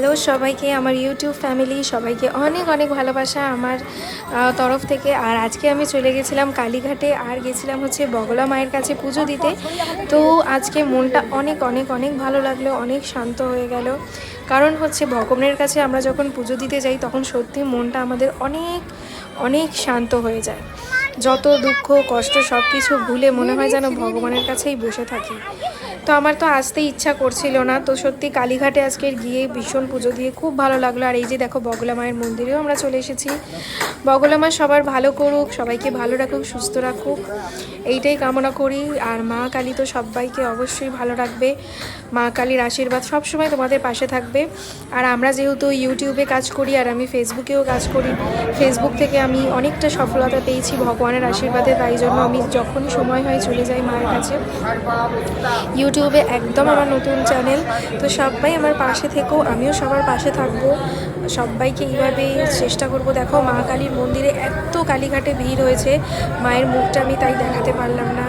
Hello সবাইকে, আমার YouTube family সবাইকে অনেক অনেক ভালোবাসা আমার তরফ থেকে। আর আজকে আমি চলে গেছিলাম কালীঘাটে, আর গেছিলাম হচ্ছে বগলা মায়ের কাছে পুজো দিতে। তো আজকে মনটা অনেক অনেক অনেক ভালো লাগলো, অনেক শান্ত হয়ে গেল। কারণ হচ্ছে ভগবানের কাছে আমরা যখন পুজো দিতে যাই তখন সত্যি মনটা আমাদের অনেক অনেক শান্ত হয়ে যায়। যত দুঃখ কষ্ট সব কিছু ভুলে মনে হয় যেন ভগবানের কাছেই বসে থাকি। তো আমার তো আসতে ইচ্ছা করছিল না, তো সত্যি কালীঘাটে আজকে গিয়ে ভীষণ পুজো দিয়ে খুব ভালো লাগলো। আর এই যে দেখো বগলা মায়ের মন্দিরেও আমরা চলে এসেছি। বগলা মা সবার ভালো করুক, সবাইকে ভালো রাখুক, সুস্থ রাখুক, এইটাই কামনা করি। আর মা কালী তো সবাইকে অবশ্যই ভালো রাখবে। মা কালীর আশীর্বাদ সবসময় তোমাদের পাশে থাকবে। আর আমরা যেহেতু ইউটিউবে কাজ করি আর আমি ফেসবুকেও কাজ করি, ফেসবুক থেকে আমি অনেকটা সফলতা পেয়েছি ভগবানের আশীর্বাদে। তাই জন্য আমি যখনই সময় হয় চলে যাই মায়ের কাছে। ইউটিউবে একদম আমার নতুন চ্যানেল, তো সবাই আমার পাশে থেকেও, আমিও সবার পাশে থাকবো। সবাইকে এইভাবে চেষ্টা করব। দেখো মা কালীর মন্দিরে এত কালীঘাটে ভিড় হয়েছে, মায়ের মুখটা আমি তাই দেখাতে পারলাম না।